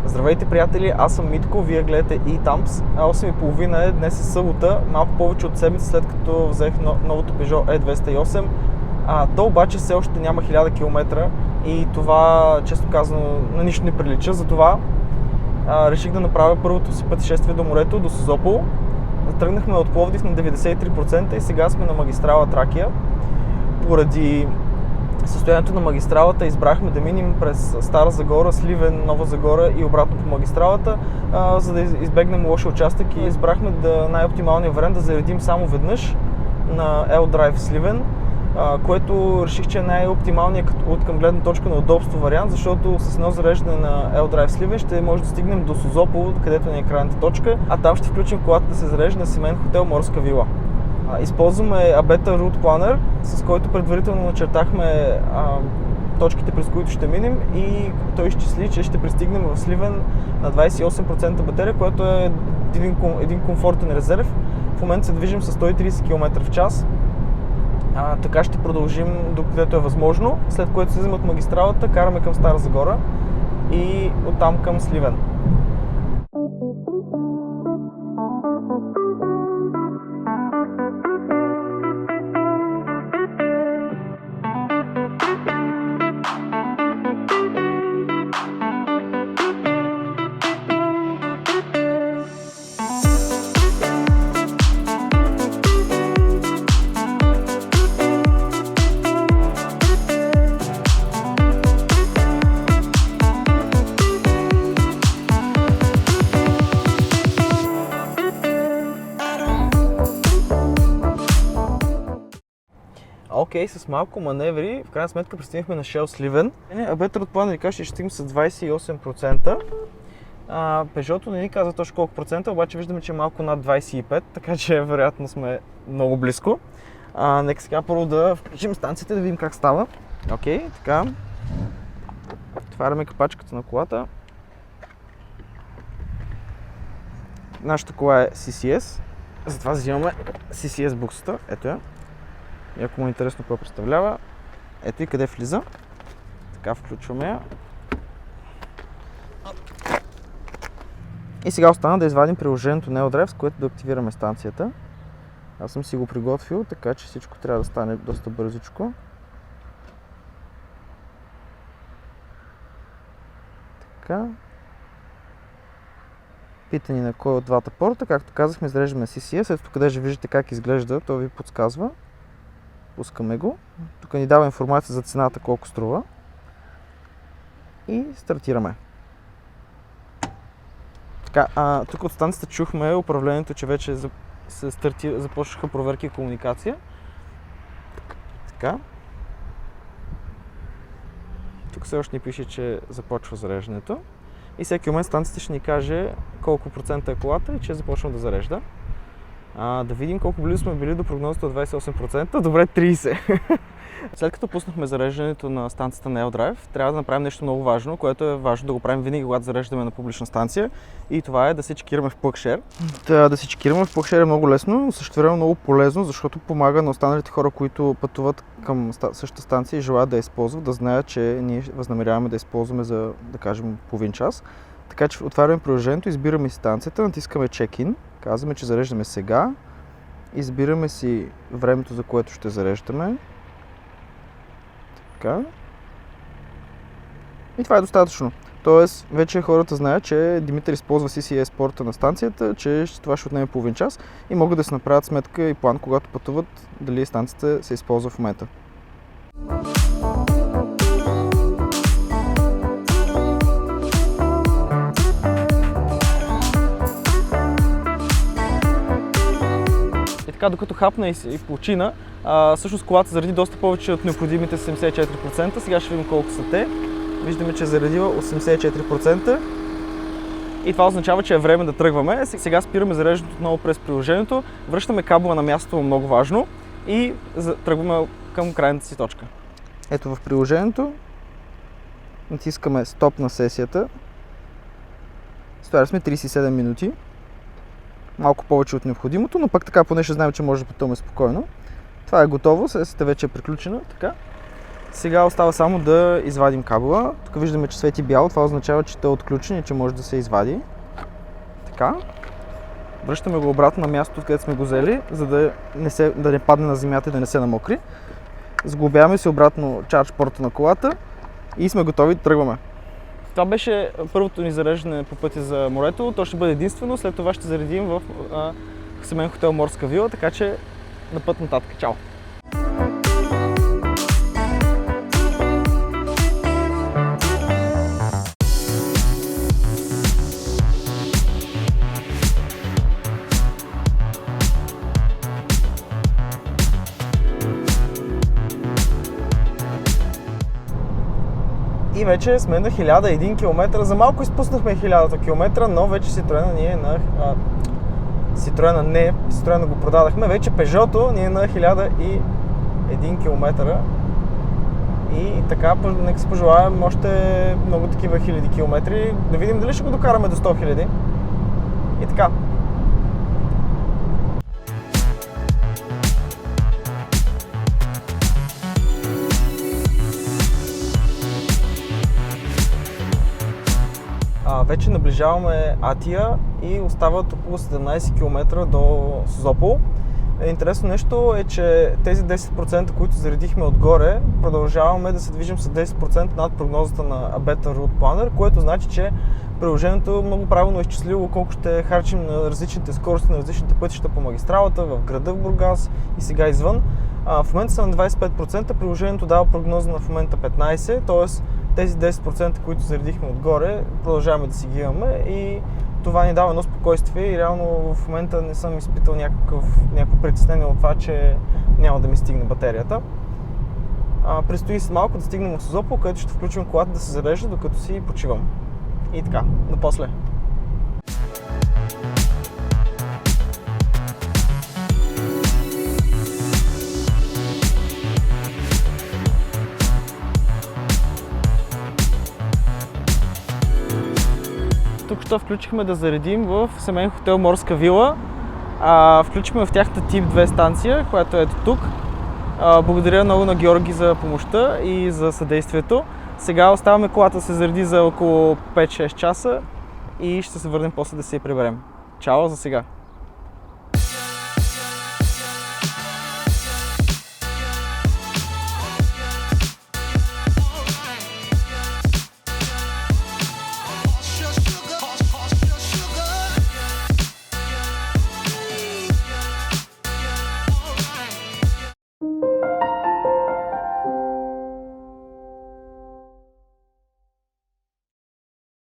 Здравейте, приятели, аз съм Митко, вие гледате eTamps. 8:30 е, днес е събота, малко повече от седмица след като взех новото Peugeot E208. То обаче все още няма 1000 км и това, често казано, на нищо не прилича. Затова реших да направя първото си пътешествие до морето, до Созопол. Тръгнахме от Пловдив на 93% и сега сме на магистрала Тракия. Поради състоянието на магистралата избрахме да минем през Стара Загора, Сливен, Нова Загора и обратно по магистралата, за да избегнем лош участък, и избрахме най-оптималният вариант да заредим само веднъж на L-Drive Сливен, което реших, че е най-оптималният от към гледна точка на удобство вариант, защото с едно зареждане на L-Drive Сливен ще може да стигнем до Созопол, където ни е крайната точка, а там ще включим колата да се зарежда на семейен хотел Морска вила. Използваме Abeta Route Planner, с който предварително начертахме точките, през които ще минем, и той изчисли, че ще пристигнем в Сливен на 28% батерия, което е един комфортен резерв. В момента се движим с 130 км в час. Така ще продължим докъдето е възможно, след което слизаме от магистралата, караме към Стара Загора и оттам към Сливен. Окей, с малко маневри, в крайна сметка пристигнахме на Shell Сливен. Abeta Route Planner ни казва, че ще стигнем с 28%. Peugeot не ни казва точно колко процента, обаче виждаме, че е малко над 25%, така че вероятно сме много близко. Нека сега първо да включим станцията, да видим как става. Окей, така. Отваряме капачката на колата. Нашата кола е CCS, затова взимаме CCS буксата. Ето я. И ако му е интересно какво представлява, ето и къде влиза. Така, включваме я. И сега остана да извадим приложението Neodrive, с което да активираме станцията. Аз съм си го приготвил, така че всичко трябва да стане доста бързичко. Така. Пита ни на кой от двата порта. Както казахме, зареждаме CCS. Ето къде ще виждате как изглежда, то ви подсказва. Пускаме го. Тук ни дава информация за цената, колко струва. И стартираме. Така, тук от станцията чухме управлението, че вече започнаха проверки и комуникация. Така. Тук все още ни пише, че започва зареждането. И всеки момент станцията ще ни каже колко процента е колата и че започва да зарежда. Да видим колко близо сме били до прогнозата от 28%. Добре, 30%. След като пуснахме зареждането на станцията на L-Drive, трябва да направим нещо много важно, което е важно да го правим винаги, когато зареждаме на публична станция. И това е да се чекираме в PlugShare. Да се чекираме в PlugShare е много лесно, но също време много полезно, защото помага на останалите хора, които пътуват към същата станция и желаят да я използват, да знаят, че ние възнамеряваме да използваме за, да кажем, половин час. Така че отваряме приложението, избираме станцията, натискаме Check-in, казваме, че зареждаме сега, избираме си времето, за което ще зареждаме. Така. И това е достатъчно. Тоест, вече хората знаят, че Димитър използва CCS порта на станцията, че това ще отнеме половин час и могат да си направят сметка и план, когато пътуват, дали станцията се използва в момента. Така, докато хапна и почина, всъщност колата заради доста повече от необходимите 74%. Сега ще видим колко са те. Виждаме, че е заредила 84%. И това означава, че е време да тръгваме. Сега спираме зареждането отново през приложението, връщаме кабела на мястото, много важно, и тръгваме към крайната си точка. Ето в приложението натискаме стоп на сесията. Стояли сме 37 минути. Малко повече от необходимото, но пък така поне ще знаем, че може да пътуваме спокойно. Това е готово, сесията вече е приключена. Така. Сега остава само да извадим кабела. Тук виждаме, че свети бяло, това означава, че той е отключен и че може да се извади. Така. Връщаме го обратно на мястото, където сме го взели, за да не падне на земята и да не се намокри. Сглобяваме се обратно чардж порта на колата и сме готови да тръгваме. Това беше първото ни зареждане по пътя за морето. То ще бъде единствено, след това ще заредим в семейен хотел Морска вила, така че на път нататък. Чао! И вече сме на 1001 км. За малко изпуснахме 1000 км, но вече Citroen ни е на... Citroen го продадахме. Вече Peugeot ни е на 1001 км. И така, нека се пожелаем още много такива хиляди километри. Да видим дали ще го докараме до 100 000. И така. Вече наближаваме Атия и остават около 17 км до Созопол. Интересно нещо е, че тези 10%, които заредихме отгоре, продължаваме да се движим с 10% над прогнозата на A Better Route Planner, което значи, че приложението много правилно е изчислило колко ще харчим на различните скорости, на различните пътища по магистралата, в града в Бургас и сега извън. В момента са на 25%, приложението дава прогноза на в момента 15%, т.е. тези 10%, които заредихме отгоре, продължаваме да си ги имаме и това ни дава едно спокойствие и реално в момента не съм изпитал някакво притеснение от това, че няма да ми стигне батерията. Предстои след малко да стигнем от Созопол, където ще включим колата да се зарежда, докато си почивам. И така, до после. Тук що включихме да заредим в семейен хотел Морска вила. Включихме в тяхната Тип 2 станция, която е ето тук. Благодаря много на Георги за помощта и за съдействието. Сега оставаме колата да се зареди за около 5-6 часа и ще се върнем после да си я приберем. Чао за сега!